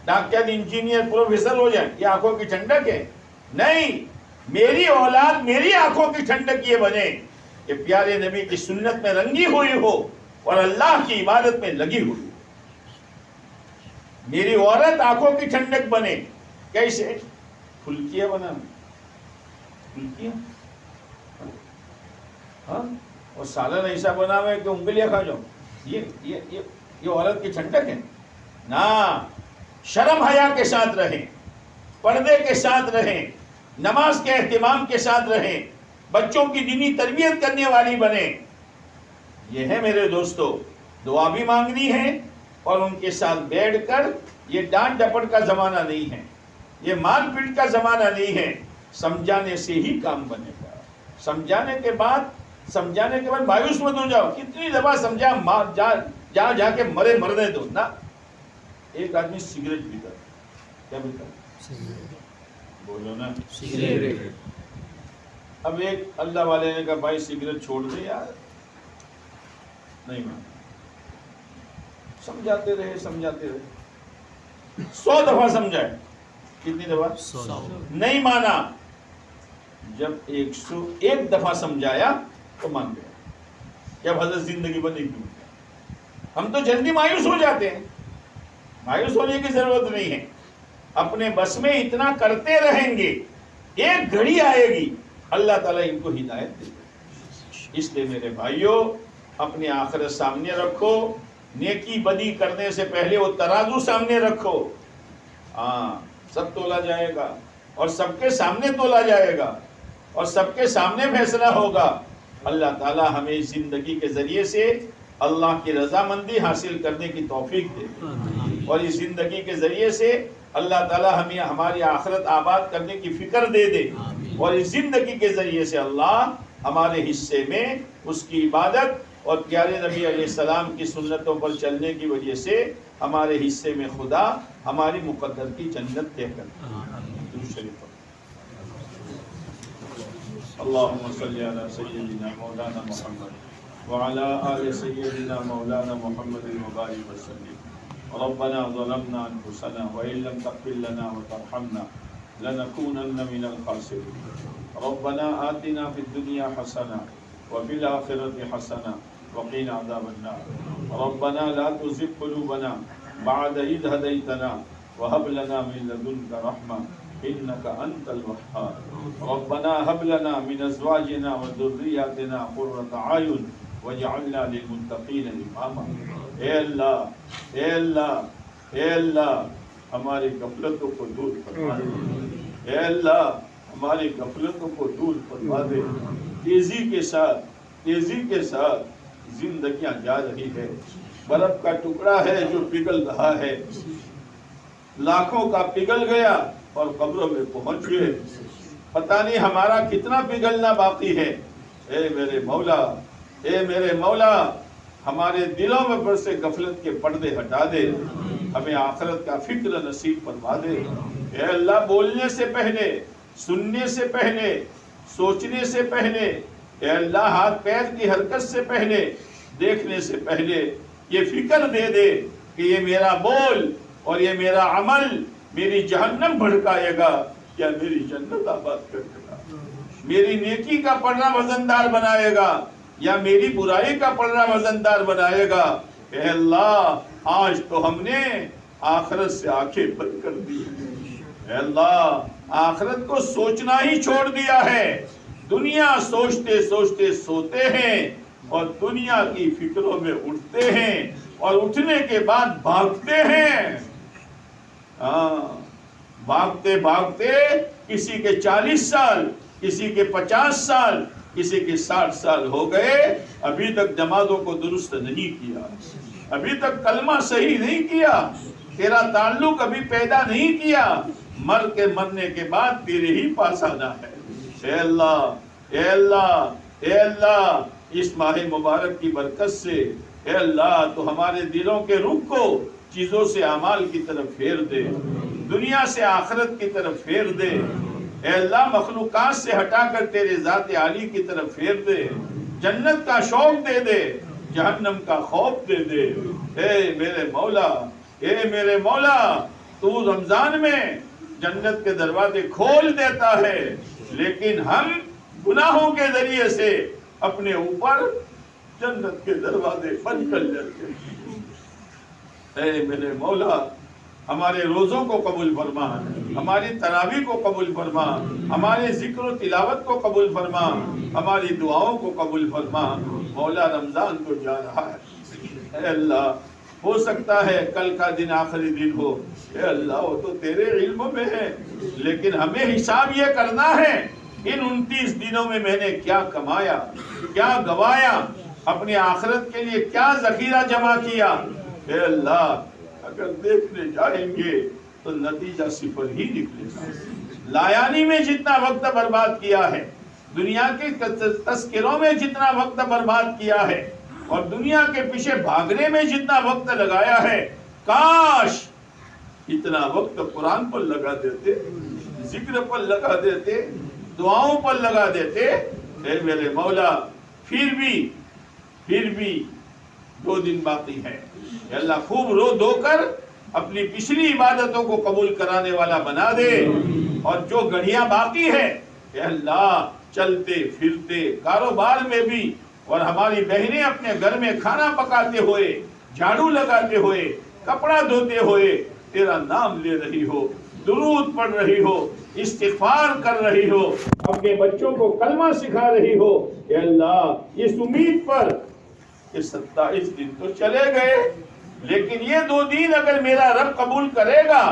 ڈاکٹر انجینئر پروفیسر ہو جائیں، یہ آنکھوں کی ٹھنڈک ہے؟ نہیں. میری اولاد میری آنکھوں کی ٹھنڈک یہ بنے کہ پیارے نبی کی سنت میں رنگی ہوئی ہو اور اللہ کی عبادت میں لگی ہوئی ہو. میری عورت آنکھوں کی ٹھنڈک بنے. کیسے؟ پھلکیاں بنانا، پھلکیاں، ہاں، اور سالن ایسا بنا ہوا ہے کہ انگلیاں کھا جاؤ. یہ عورت کی ٹھنڈک ہے نا. شرم حیا کے ساتھ رہیں، پردے کے ساتھ رہیں، نماز کے اہتمام کے ساتھ رہیں، بچوں کی دینی تربیت کرنے والی بنیں. یہ ہے میرے دوستو، دعا بھی مانگنی ہے اور ان کے ساتھ بیٹھ کر، یہ ڈانٹ ڈپٹ کا زمانہ نہیں ہے، یہ مار پیٹ کا زمانہ نہیں ہے. سمجھانے سے ہی کام بنے گا. سمجھانے کے بعد مایوس مت ہو جاؤ. کتنی دفعہ سمجھا، جا کے مرے مرنے دو نا. ایک آدمی سگریٹ پیتا، کیا پیتا؟ بولو نا، سگریٹ. اب ایک اللہ والے نے کہا بھائی سگریٹ چھوڑ دے یار، نہیں مانا. سمجھاتے رہے 100 دفعہ سمجھائے. کتنی دفعہ؟ 100. نہیں مانا. جب 101 دفعہ سمجھایا تو مان گیا. جب حضرت زندگی بنے کیوں؟ ہم تو جلدی مایوس ہو جاتے ہیں. مایوس ہونے کی ضرورت نہیں ہے. اپنے بس میں اتنا کرتے رہیں گے، ایک گھڑی آئے گی اللہ تعالیٰ ان کو ہدایت دے گا. اس لیے میرے بھائیوں، اپنی آخرت سامنے رکھو. نیکی بدی کرنے سے پہلے وہ ترازو سامنے رکھو. ہاں، سب تولا جائے گا اور سب کے سامنے تولا جائے گا اور سب کے سامنے فیصلہ ہوگا. اللہ تعالیٰ ہمیں زندگی کے ذریعے سے اللہ کی رضامندی حاصل کرنے کی توفیق دے اور اس زندگی کے ذریعے سے اللہ تعالیٰ ہمیں ہماری آخرت آباد کرنے کی فکر دے دے. اور اس زندگی کے ذریعے سے اللہ ہمارے حصے میں اس کی عبادت اور پیارے نبی علیہ السلام کی سنتوں پر چلنے کی وجہ سے ہمارے حصے میں خدا ہماری مقدر کی جنت طے کرتا ہے۔ اللهم صل على سيدنا مولانا محمد وعلى آل سيدنا مولانا محمد وبارك وسلم۔ ربنا ظلمنا أنفسنا وإن لم تغفر لنا وترحمنا لنكونن من الخاسرين۔ ربنا آتنا في الدنيا حسنة وفي الآخرة حسنة وقنا عذاب النار۔ ربنا لا تزغ قلوبنا بعد إذ هديتنا وهب لنا من لدنك رحمة إنك أنت الوهاب۔ ربنا هب لنا من أزواجنا وذرياتنا قرة أعين واجعلنا للمتقين إماما۔ اے اللہ، اے اللہ، اے اللہ، ہماری غفلتوں کو دور فرما دے۔ اے اللہ، ہماری غفلتوں کو دور فرما دے۔ تیزی کے ساتھ زندگیاں جا رہی ہے، برف کا ٹکڑا ہے جو پگھل رہا ہے، لاکھوں کا پگھل گیا اور قبروں میں پہنچ گئے، پتہ نہیں ہمارا کتنا پگھلنا باقی ہے۔ اے میرے مولا، اے میرے مولا، ہمارے دلوں میں پر سے غفلت کے پردے ہٹا دے، ہمیں آخرت کا فکر نصیب فرما دے۔ اے اللہ، بولنے سے پہلے، سننے سے پہلے، سوچنے سے پہلے، اے اللہ، ہاتھ پیر کی حرکت سے پہلے، دیکھنے سے پہلے یہ فکر دے دے کہ یہ میرا بول اور یہ میرا عمل میری جہنم بھڑکائے گا یا میری جنت آباد کرے گا، میری نیکی کا پڑھنا وزندار بنائے گا یا میری برائی کا پڑھنا وزندار بنائے گا۔ اے اللہ، آج تو ہم نے آخرت سے آنکھیں بند کر دی، اے اللہ، آخرت کو سوچنا ہی چھوڑ دیا ہے۔ دنیا سوچتے سوچتے سوتے ہیں اور دنیا کی فکروں میں اٹھتے ہیں اور اٹھنے کے بعد بھاگتے ہیں۔ بھاگتے بھاگتے کسی کے 40 سال، کسی کے 50 سال، کسی کے 60 سال ہو گئے، ابھی تک نمازوں کو درست نہیں کیا، ابھی تک کلمہ صحیح نہیں کیا، تیرا تعلق ابھی پیدا نہیں کیا، مرنے کے بعد تیرے ہی پاس آنا ہے۔ اے اللہ، اے اللہ، اے اللہ، اس ماہ مبارک کی برکت سے اے اللہ تو ہمارے دلوں کے رخ کو چیزوں سے اعمال کی طرف پھیر دے، دنیا سے آخرت کی طرف پھیر دے، اے اللہ مخلوقات سے ہٹا کر تیرے ذات عالی کی طرف پھیر دے، جنت کا شوق دے دے، جہنم کا خوف دے دے۔ اے میرے مولا، اے میرے مولا، تو رمضان میں جنت کے دروازے کھول دیتا ہے، لیکن ہم گناہوں کے ذریعے سے اپنے اوپر جنت کے دروازے بند کر لیتے ہیں۔ اے میرے مولا، ہمارے روزوں کو قبول فرما، ہماری تراویح کو قبول فرما، ہمارے ذکر و تلاوت کو قبول فرما، ہماری دعاؤں کو قبول فرما۔ مولا، رمضان کو جا رہا ہے، اے اللہ ہو سکتا ہے کل کا دن آخری دن ہو، اے اللہ وہ تو تیرے علم میں ہے، لیکن ہمیں حساب یہ کرنا ہے ان 29 دنوں میں میں نے کیا کمایا، کیا گوایا، اپنی آخرت کے لیے کیا ذخیرہ جمع کیا۔ اے اللہ، اگر دیکھنے جائیں گے تو نتیجہ صفر ہی نکلے گا۔ لایانی میں جتنا وقت برباد کیا ہے، دنیا کے تذکروں میں جتنا وقت برباد کیا ہے اور دنیا کے پیچھے بھاگنے میں جتنا وقت لگایا ہے، کاش اتنا وقت قرآن پر لگا دیتے، ذکر پر لگا دیتے، دعاؤں پر لگا دیتے۔ اے میرے مولا، پھر بھی 2 دن باقی ہے، اے اللہ خوب رو دھو کر اپنی پچھلی عبادتوں کو قبول کرانے والا بنا دے، اور جو گھڑیاں باقی ہے اے اللہ چلتے پھرتے کاروبار میں بھی، اور ہماری بہنیں اپنے گھر میں کھانا پکاتے ہوئے، جھاڑو لگاتے ہوئے، کپڑا دھوتے ہوئے تیرا نام لے رہی ہو، درود پڑھ رہی ہو، استغفار کر رہی ہو، اپنے بچوں کو کلمہ سکھا رہی ہو، اے اللہ اس امید پر کہ 27 دن تو چلے گئے، لیکن یہ 2 دن اگر میرا رب قبول کرے گا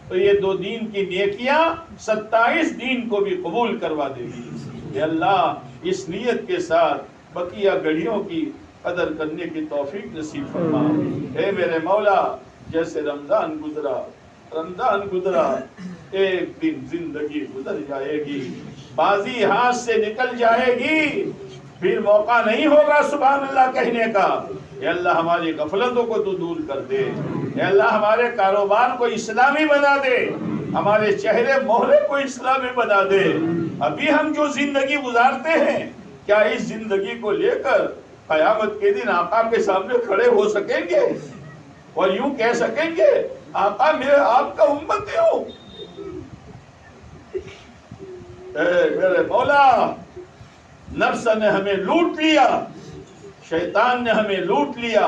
تو یہ 2 دن کی نیکیاں 27 دن کو بھی قبول کروا دے گی۔ اے اللہ اس نیت کے ساتھ بقیہ گھڑیوں کی قدر کرنے کی توفیق نصیب فرما۔ اے میرے مولا، جیسے رمضان گزرا، ایک دن زندگی گزر جائے گی، بازی ہاتھ سے نکل جائے گی پھر موقع نہیں ہوگا سبحان اللہ کہنے کا۔ اے اللہ ہماری غفلتوں کو تو دور کر دے، اے اللہ ہمارے کاروبار کو اسلامی بنا دے، ہمارے چہرے مہرے کو اسلامی بنا دے۔ ابھی ہم جو زندگی گزارتے ہیں کیا اس زندگی کو لے کر قیامت کے دن آقا کے سامنے کھڑے ہو سکیں گے اور یوں کہہ سکیں گے آقا میں آپ کا امتی ہوں؟ اے میرے مولا، نفس نے ہمیں لوٹ لیا، شیطان نے ہمیں لوٹ لیا،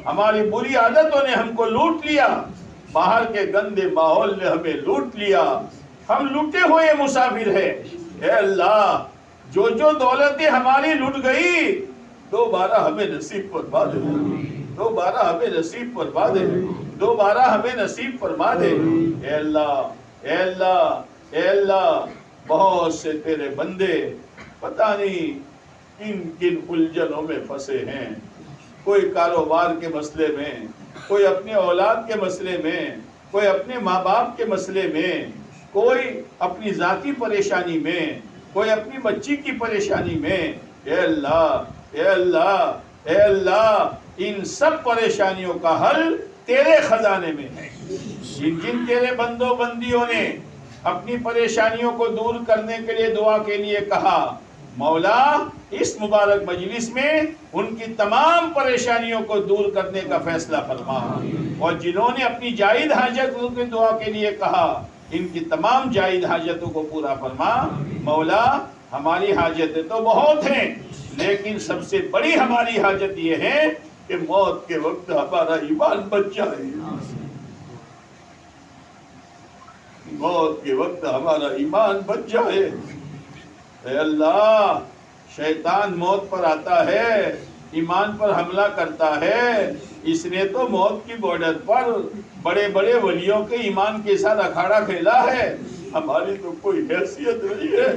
ہماری بری عادتوں نے ہم کو لوٹ لیا، باہر کے گندے ماحول نے ہمیں لوٹ لیا، ہم لوٹے ہوئے مسافر ہیں۔ اے اللہ جو دولتیں ہماری لٹ گئی دوبارہ ہمیں نصیب فرما دے، دوبارہ ہمیں نصیب فرما دے، دوبارہ ہمیں نصیب فرما دے۔ اے اللہ اے اللہ اے اللہ، بہت سے تیرے بندے پتہ نہیں کن کن الجھنوں میں پھنسے ہیں، کوئی کاروبار کے مسئلے میں، کوئی اپنے اولاد کے مسئلے میں، کوئی اپنے ماں باپ کے مسئلے میں، کوئی اپنی ذاتی پریشانی میں، کوئی اپنی بچی کی پریشانی میں۔ اے اللہ اے اللہ اے اللہ، ان سب پریشانیوں کا حل تیرے خزانے میں ہے۔ جن تیرے بندوں بندیوں نے اپنی پریشانیوں کو دور کرنے کے لیے دعا کے لیے کہا، مولا اس مبارک مجلس میں ان کی تمام پریشانیوں کو دور کرنے کا فیصلہ فرما، اور جنہوں نے اپنی جائز حاجتوں کی دعا کے لیے کہا ان کی تمام جائز حاجتوں کو پورا فرما۔ مولا ہماری حاجتیں تو بہت ہیں لیکن سب سے بڑی ہماری حاجت یہ ہے کہ موت کے وقت ہمارا ایمان بچ جائے، موت کے وقت ہمارا ایمان بچ جائے۔ اے اللہ شیطان موت پر آتا ہے، ایمان پر حملہ کرتا ہے، اس نے تو موت کی بارڈر پر بڑے بڑے ولیوں کے ایمان کے ساتھ اکھاڑا کھیلا ہے، ہماری تو کوئی حیثیت نہیں ہے۔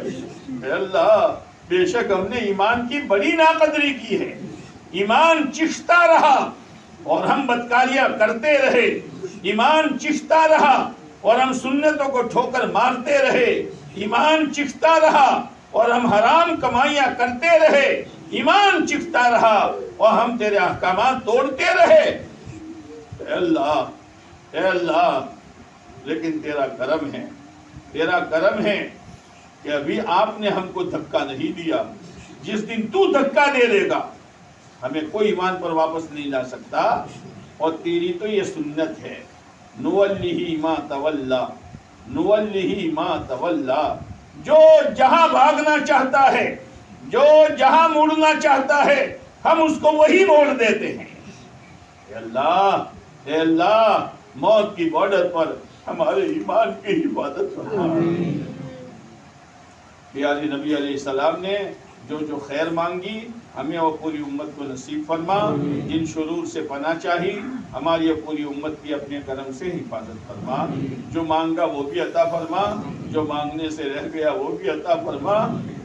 اے اللہ بے شک ہم نے ایمان کی بڑی ناقدری کی ہے، ایمان چشتا رہا اور ہم بدکاریاں کرتے رہے، ایمان چشتا رہا اور ہم سنتوں کو ٹھوکر مارتے رہے، ایمان چشتا رہا اور ہم حرام کمائیاں کرتے رہے، ایمان چکھتا رہا اور ہم تیرے احکامات توڑتے رہے۔ اے اللہ لیکن تیرا کرم ہے، تیرا کرم ہے کہ ابھی آپ نے ہم کو دھکا نہیں دیا، جس دن تو دھکا دے دے گا ہمیں کوئی ایمان پر واپس نہیں لا سکتا، اور تیری تو یہ سنت ہے، نوَلِّهِ مَا تَوَلَّى نوَلِّهِ مَا تَوَلَّى، جو جہاں بھاگنا چاہتا ہے، جو جہاں مڑنا چاہتا ہے ہم اس کو وہی موڑ دیتے ہیں۔ اے اللہ موت کی بارڈر پر ہمارے ایمان کی حفاظت فرما۔ پیارے نبی علیہ السلام نے جو خیر مانگی ہمیں اور پوری امت کو نصیب فرما، جن شرور سے پناہ چاہی ہماری اور پوری امت کی اپنے کرم سے حفاظت فرما، جو مانگا وہ بھی عطا فرما، جو مانگنے سے رہ گیا وہ بھی عطا فرما۔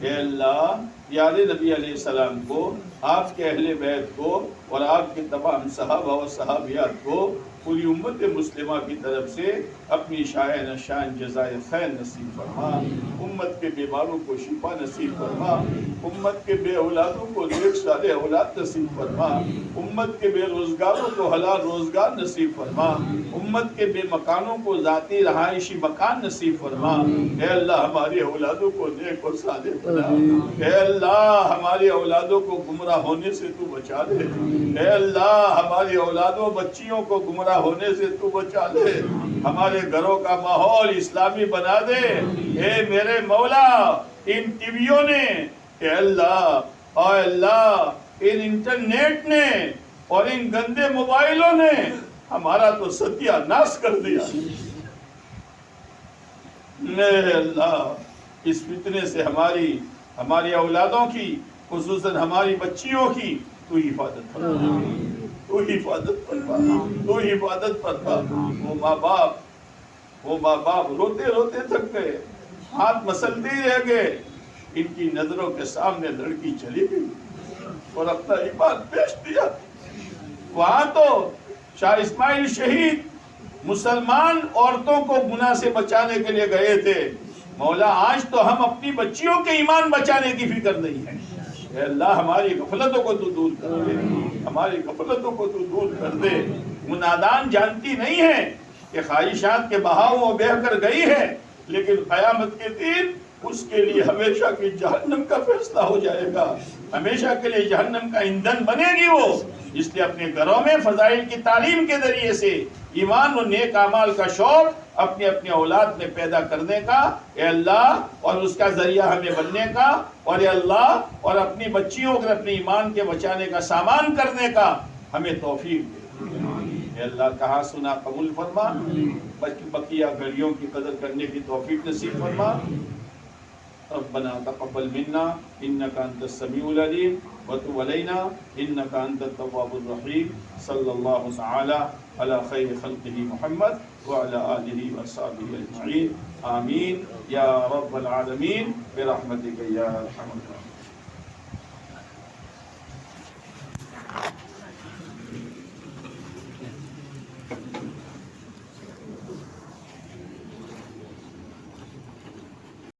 اے اللہ پیارے نبی علیہ السلام کو، آپ کے اہل بیت کو اور آپ کے تمام صحابہ و صحابیات کو پوری امت مسلمہ کی طرف سے اپنی شائع نشان جزائے خیر نصیب فرما، امت کے بیماروں کو شفا نصیب فرما، امت کے بے اولادوں کو نیک صالح اولاد نصیب فرما، امت کے بے روزگاروں کو حلال روزگار نصیب فرما، امت کے بے مکانوں کو ذاتی رہائشی مکان نصیب فرما۔ اے اللہ ہماری اولادوں کو نیک اور صالح بنا، اے اللہ ہماری اولادوں کو گمراہ ہونے سے تو بچا لے، اے اللہ ہماری اولادوں بچیوں کو گمراہ ہونے سے تو بچا لے، ہمارے گھروں کا ماحول اسلامی بنا دے۔ اے میرے مولا ان ٹی ویوں نے، اے اللہ ان انٹرنیٹ نے اور ان گندے موبائلوں نے ہمارا تو ستیہ ناش کر دیا۔ اے اللہ اس فتنے سے ہماری اولادوں کی، خصوصاً ہماری بچیوں کی تو حفاظت فرما، تو حفاظت فرما، تو حفاظت فرما۔ وہ ماں باپ روتے روتے تھک گئے، ہاتھ مسلتے ہی رہ گئے، ان کی نظروں کے سامنے لڑکی چلی گئی اور اپنا ایمان بیچ دیا۔ وہاں تو شاہ اسماعیل شہید مسلمان عورتوں کو گناہ سے بچانے کے لیے گئے تھے، مولا آج تو ہم اپنی بچیوں کے ایمان بچانے کی فکر نہیں ہے. اے اللہ ہماری غفلتوں کو تو دور کر دے, ہماری غفلتوں کو تو دور کر دے. وہ نادان جانتی نہیں ہے کہ خواہشات کے بہاؤ میں بہہ کر گئی ہے, لیکن قیامت کے دن اس کے لیے ہمیشہ کی جہنم کا فیصلہ ہو جائے گا, ہمیشہ کے لیے جہنم کا ایندھن بنے گی وہ. اس لیے اپنے گھروں میں فضائل کی تعلیم کے ذریعے سے ایمان و نیک اعمال کا شوق اپنے اپنے اولاد میں پیدا کرنے کا اے اللہ, اور اس کا ذریعہ ہمیں بننے کا, اور اے اللہ اور اپنی بچیوں کو اپنے ایمان کے بچانے کا سامان کرنے کا ہمیں توفیق دے. اے اللہ کہا سنا قبول فرما, بقیہ گھڑیوں کی قدر کرنے کی توفیق نصیب فرما. ربنا تقبل منا انك انت السميع العليم وتب علينا انك انت التواب الرحيم. صلى الله تعالى على خير خلقه محمد وعلى اله وصحبه اجمعين. آمين يا رب العالمين برحمتك يا ارحم الراحمين.